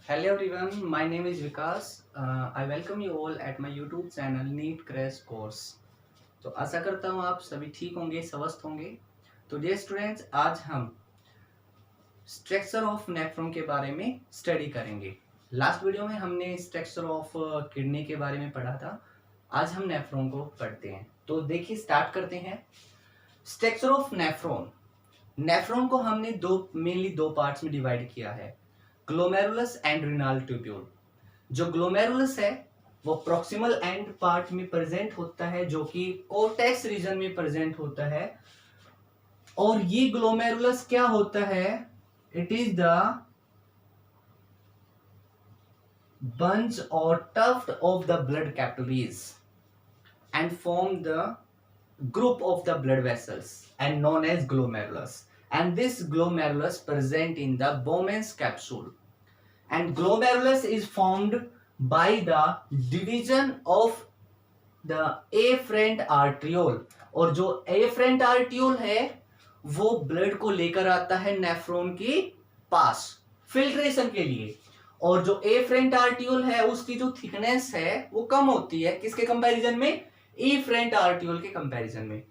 Hello everyone, my name is Vikas. I welcome you all at my YouTube channel NEET Crash Course. तो आशा करता हूँ आप सभी ठीक होंगे, स्वस्थ होंगे। तो डियर स्टूडेंट्स, आज हम स्ट्रक्चर ऑफ नेफ्रॉन के बारे में स्टडी करेंगे। लास्ट वीडियो में हमने स्ट्रक्चर ऑफ किडनी के बारे में पढ़ा था। आज हम नेफ्रॉन को पढ़ते हैं। तो देखिए, स्टार्ट करते हैं। Structure of nephron. नेफ्रॉन को हमने मेनली दो पार्ट्स में डिवाइड किया है, ग्लोमेरुलस एंड रीनल ट्यूब्यूल। जो ग्लोमेरुलस है वो प्रॉक्सिमल एंड पार्ट में प्रेजेंट होता है, जो कि कोर्टेक्स रीजन में प्रेजेंट होता है। और ये ग्लोमेरुलस क्या होता है? It is the bunch or tuft of the blood capillaries and form the group of the blood vessels and known as glomerulus. And this glomerulus present in the Bowman's capsule. And glomerulus is formed by the division of the afferent arteriole. और जो afferent arteriole है वो blood को लेकर आता है nephron के पास filtration के लिए। और जो एफरेंट आर्टियोल है उसकी जो थिकनेस है वो कम होती है, किसके कंपैरिजन में? एफरेंट आर्टियोल के कंपैरिजन में।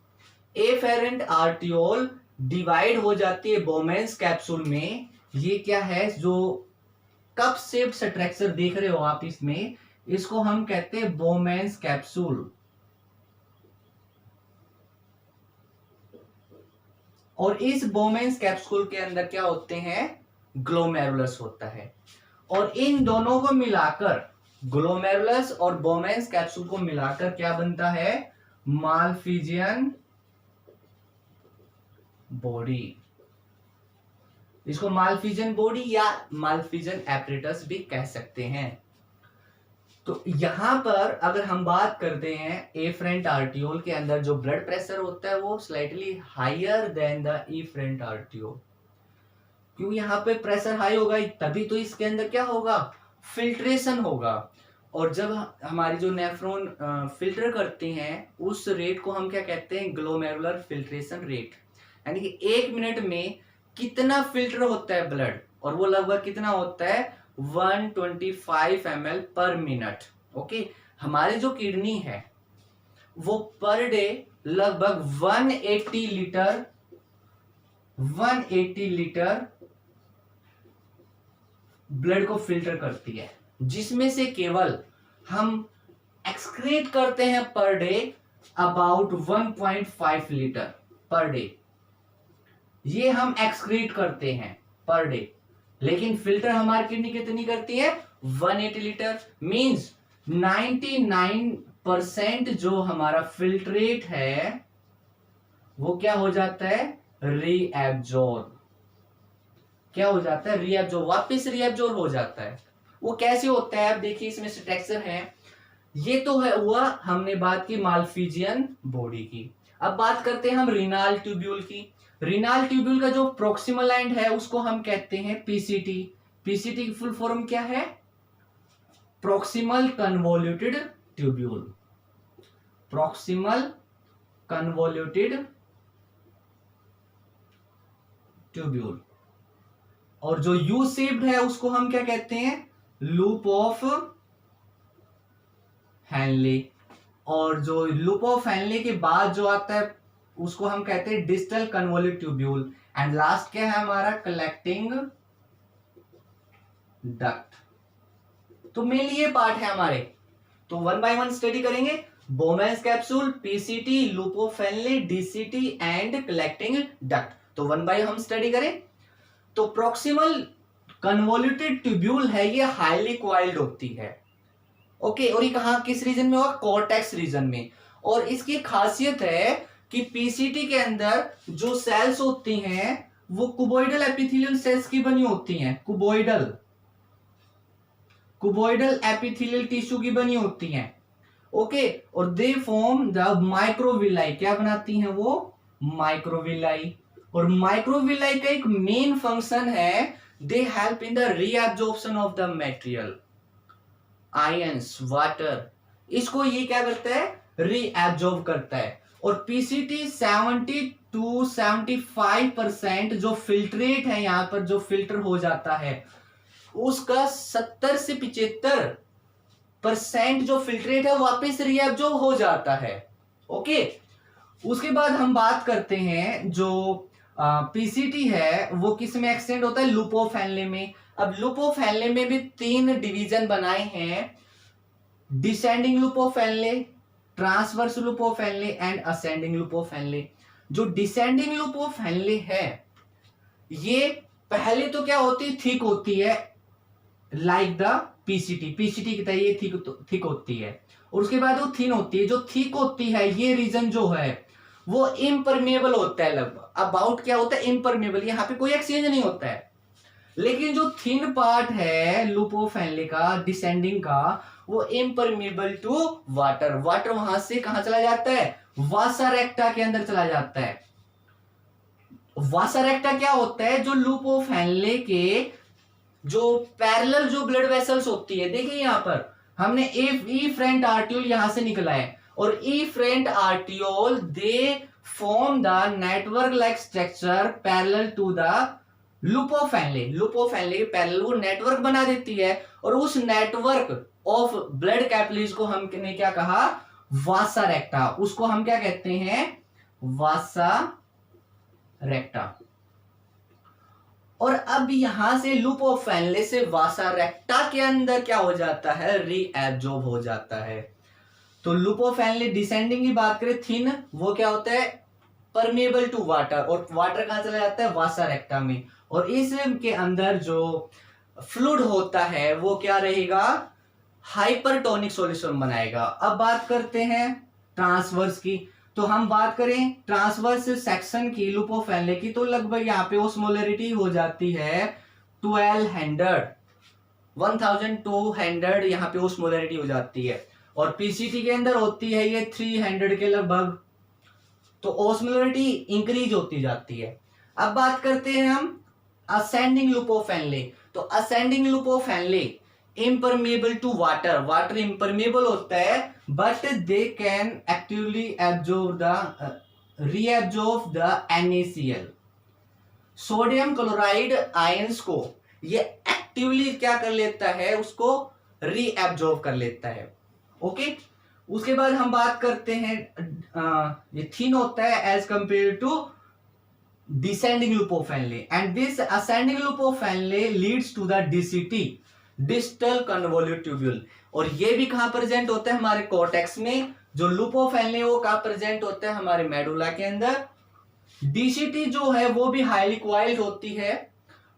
एफरेंट आर्टियोल डिवाइड हो जाती है बोमेन्स कैप्सूल में। ये क्या है? जो कप शेप्ड स्ट्रक्चर देख रहे हो आप इसमें, इसको हम कहते हैं बोमेन्स कैप्सूल। और इस बोमेन्स कैप्सूल के अंदर क्या होते हैं? ग्लोमेरुलस होता है। और इन दोनों को मिलाकर, ग्लोमेरुलस और बोमेन्स कैप्सूल को मिलाकर क्या बनता है? Malpighian body. इसको मालफिजियन बॉडी या मालफिजियन एपरेटस भी कह सकते हैं। तो यहां पर अगर हम बात करते हैं, एफरेंट आर्टियोल के अंदर जो ब्लड प्रेशर होता है वो slightly higher than the afferent arteriole. क्यों यहाँ पे प्रेशर हाई होगा? तभी तो इसके अंदर क्या होगा? फिल्ट्रेशन होगा। और जब हमारी जो नेफ्रॉन फिल्टर करते हैं उस रेट को हम क्या कहते हैं? Glomerular filtration rate. यानी कि 1 मिनट में कितना फिल्टर होता है ब्लड, और वो लगभग कितना होता है? 125 ml पर मिनट। ओके, हमारी जो किडनी है वो पर डे लगभग 180 लीटर ब्लड को फिल्टर करती है, जिसमें से केवल हम एक्सक्रीट करते हैं per day about 1.5 litre per day. ये हम एक्सक्रीट करते हैं पर डे, लेकिन फिल्टर हमारी किडनी कितनी करती है? 180 लीटर। मींस 99% जो हमारा फिल्ट्रेट है वो क्या हो जाता है? रीएब्जॉर्ब। क्या हो जाता है? रीएब्जॉर्ब, वापस रीएब्जॉर्ब हो जाता है। वो कैसे होता है? आप देखिए, इसमें स्ट्रक्चर है। ये तो है हुआ, हमने बात की मालफिजियन बॉडी की। अब बात करते हैं हम रीनल ट्यूब्यूल की। रीनल ट्यूब्यूल का जो प्रोक्सिमल एंड है उसको हम कहते हैं पीसीटी। पीसीटी की फुल फॉर्म क्या है? Proximal convoluted tubule. Proximal convoluted tubule. और जो यू शेप्ड है उसको हम क्या कहते हैं? Loop of Henle. और जो लूप ऑफ हैनले के बाद जो आता है उसको हम कहते हैं डिस्टल कन्वोल्यूट ट्यूब्यूल। एंड लास्ट क्या है हमारा? Collecting duct. तो मेनली ये पार्ट है हमारे। तो 1 बाय 1 स्टडी करेंगे। Bowman's capsule, PCT, loop of Henle, DCT and collecting duct. तो 1 बाय हम स्टडी करें। तो प्रोक्सिमल कन्वोल्यूटेड ट्यूब्यूल है, ये हाईली कॉइल्ड होती है। ओके, और ये कहां, किस रीजन में होगा? कोर्टेक्स रीजन में। और इसकी खासियत है कि पीसीटी के अंदर जो सेल्स होती हैं वो कुबोइडल एपिथेलियल सेल्स की बनी होती हैं। कुबोइडल एपिथेलियल टिश्यू की बनी होती हैं। ओके, और दे फॉर्म द माइक्रोविलाई। क्या बनाती हैं वो? माइक्रोविलाई। और माइक्रोविलाई का एक मेन फंक्शन है, they help in the reabsorption of the material, ions, water. इसको ये क्या करता है? रीअब्जॉर्ब करता है। और पीसीटी 70 to 75% जो फिल्ट्रेट है, यहां पर जो फिल्टर हो जाता है उसका 70 से 75% जो फिल्ट्रेट है वापस रीएब्जॉर्ब हो जाता है। ओके, उसके बाद हम बात करते हैं जो पीसीटी है वो किस में एक्सटेंड होता है, लुपोफेनले में। अब लुपोफेनले में भी 3 डिवीजन बनाए हैं, डिसेंडिंग लुपोफेनले, ट्रांसवर्स लुपोफेनले एंड असेंडिंग लुपोफेनले। जो डिसेंडिंग लुपोफेनले है ये पहले तो क्या होती है, थिक होती है, लाइक द पीसीटी की तरह ये थिक होती है, और उसके बाद वो थिन होती है। जो थिक होती है ये रीजन जो है वो इम्परमेबल होता है, लगभग अबाउट क्या होता है, इम्परमेबल, यहाँ पे कोई एक्सचेंज नहीं होता है। लेकिन जो थिन पार्ट है लुपोफेनले का, डिसेंडिंग का, वो इम्परमेबल टू वाटर। वाटर वहां से कहां चला जाता है, वासा रेक्टा के अंदर चला जाता है। वासा रेक्टा क्या होता है, जो लुपोफेनले के जो पैरेलल जो ब्लड वेसल्स होती है, देखिए यहां पर हमने इफेरेंट आर्टियोल यहां से निकला है, और efferent arteriole they form the network like structure parallel to the loop of Henle. Loop of Henle के पैरेलल वो नेटवर्क बना देती है, और उस नेटवर्क ऑफ ब्लड कैपिलरीज को हमने क्या कहा, वासा रेक्टा। उसको हम क्या कहते हैं, वासा रेक्टा। और अब यहां से लुपोफेनले से वासा रेक्टा के अंदर क्या हो जाता है, रीएब्जॉर्ब हो जाता है। तो लुपोफेनले डिसेंडिंग की बात करें, थिन, वो क्या होता है, परमेबल टू वाटर, और वाटर कहां चला जाता है, वासा रेक्टा में। और इसके अंदर जो फ्लूइड होता है वो क्या रहेगा, हाइपरटोनिक सॉल्यूशन बनाएगा। अब बात करते हैं ट्रांसवर्स की। तो हम बात करें ट्रांसवर्स सेक्शन की लुपोफेनले की, तो लगभग यहाँ पे ओस्मोलरिटी हो जाती है 1200 यहाँ पे ओस्मोलरिटी हो जाती है, और पीसीटी के अंदर होती है ये 300 के लगभग। तो ओस्मोलरिटी इंक्रीज होती जाती है। अब बात करते हैं हम असेंडिंग लुपोफेनले। तो ascending loop of Henle impermeable to water, water impermeable होता है, but they can actively absorb the reabsorb the NaCl, sodium chloride ions को ये एक्टिवली क्या कर लेता है, उसको रीएब्जॉर्ब कर लेता है। ओके, उसके बाद हम बात करते हैं ये थिन होता है as compare to descending lupofenle, and this ascending lupofenle leads to the DCT, distal convolute tubule। और ये भी कहां प्रेजेंट होता है, हमारे कॉर्टेक्स में। जो लुपोफेनले वो कहां प्रेजेंट होता है, हमारे मेडुला के अंदर। डीसीटी जो है वो भी हाईली क्वाइल्ड होती है,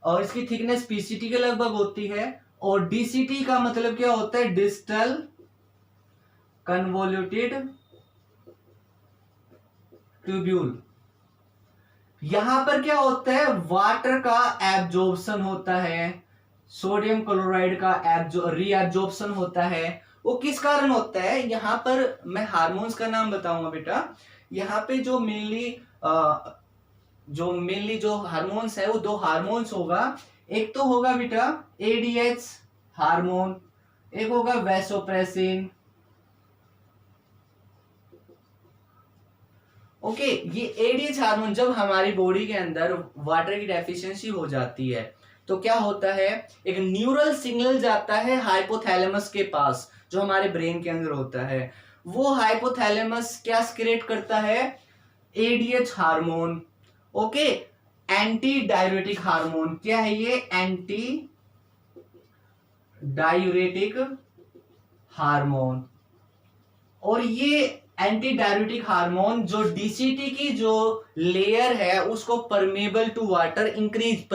और इसकी थिकनेस पीसीटी के लगभग होती है। और डीसीटी का मतलब क्या होता है, डिस्टल कन्वोल्यूटेड ट्यूब्यूल। यहां पर क्या होता है, वाटर का एब्जॉर्प्शन होता है, सोडियम क्लोराइड का रीएब्जॉर्प्शन होता है। वो किस कारण होता है, यहां पर मैं हार्मोन्स का नाम बताऊंगा बेटा। यहां पे जो मेनली जो हार्मोन्स है वो 2 हार्मोन्स होगा। एक तो होगा बेटा एडीएच हार्मोन, एक होगा वैसोप्रेसिन। ओके, ये एडीएच हार्मोन जब हमारी बॉडी के अंदर वाटर की डेफिशिएंसी हो जाती है तो क्या होता है, एक न्यूरल सिग्नल जाता है हाइपोथैलेमस के पास, जो हमारे ब्रेन के अंदर होता है। वो हाइपोथैलेमस क्या सिक्रेट करता है, ADH hormone. Okay, antidiuretic hormone. क्या है ये, एंटी डायूरेटिक हार्मोन। और ये एंटी डायूरेटिक हार्मोन जो डीसीटी की जो लेयर है उसको permeable to water increase,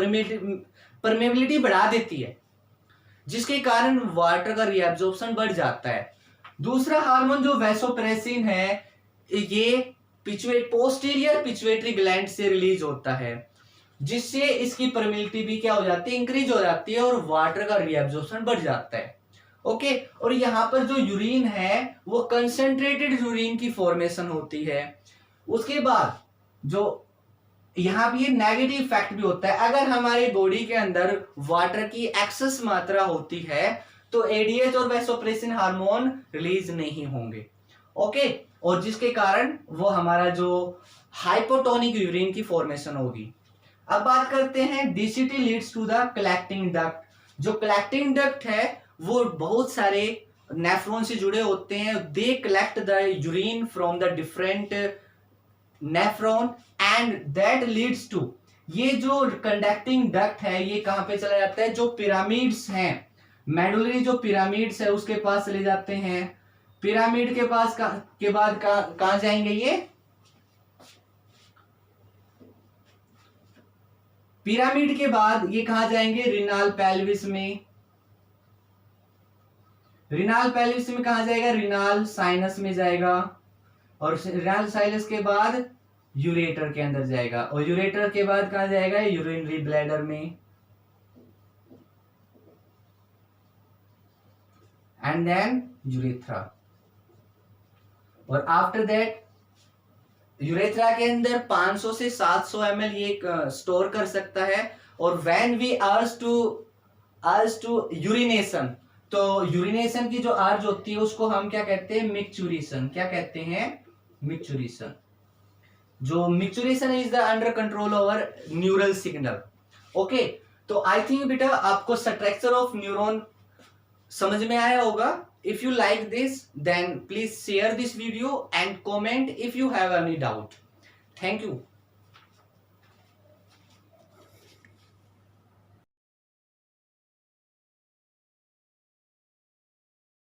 permeability बढ़ा देती है, जिसके कारण वाटर का रीएब्जॉर्प्शन बढ़ जाता है। दूसरा हार्मोन जो वैसोप्रेसिन है, ये पोस्टीरियर पिट्यूटरी ग्लैंड से रिलीज होता है, जिससे इसकी परमेबिलिटी भी क्या हो जाती है, इंक्रीज हो जाती है, और वाटर का रीएब्जॉर्प्शन बढ़ जाता है। ओके, और यहां पर जो यूरिन है वो कंसंट्रेटेड यूरिन की फॉर्मेशन होती है। उसके बाद जो यहां भी नेगेटिव इफेक्ट भी होता है, अगर हमारी बॉडी के अंदर वाटर की एक्सेस मात्रा होती है तो एडीएच और वैसोप्रेसिन हार्मोन रिलीज नहीं होंगे। ओके, और जिसके कारण वो हमारा जो हाइपोटोनिक यूरिन की फॉर्मेशन होगी। अब बात करते हैं DCT leads to the collecting duct. जो कलेक्टिंग डक्ट है वो बहुत सारे नेफ्रॉन से जुड़े होते हैं, they collect the urine from the different nephron and that leads to, ये जो कंडक्टिंग डक्ट है ये कहां पे चला जाता है, जो पिरामिड्स हैं, मेडुलरी जो पिरामिड्स है उसके पास चले जाते हैं। पिरामिड के पास के बाद कहां जाएंगे ये, पिरामिड के बाद ये कहां जाएंगे, रिनाल पेल्विस में। रिनाल पेल्विस में कहां जाएगा, रिनाल साइनस में जाएगा, और रिनाल साइनस के बाद यूरेटर के अंदर जाएगा, और यूरेटर के बाद कहां जाएगा, यूरिनरी ब्लैडर में, एंड देन यूरेथ्रा। और आफ्टर दैट यूरेथ्रा के अंदर 500 से 700 ml ये स्टोर कर सकता है। और when we urge to urination, तो यूरिनेशन की जो अर्ज होती है उसको हम क्या कहते हैं, मिक्चुरेशन। क्या कहते हैं, मिक्चुरेशन। जो micturition is the under control over neural signal. Okay, तो आई थिंक बेटा आपको स्ट्रक्चर ऑफ न्यूरॉन समझ में आया होगा। If you like this, then please share this video and comment if you have any doubt. Thank you.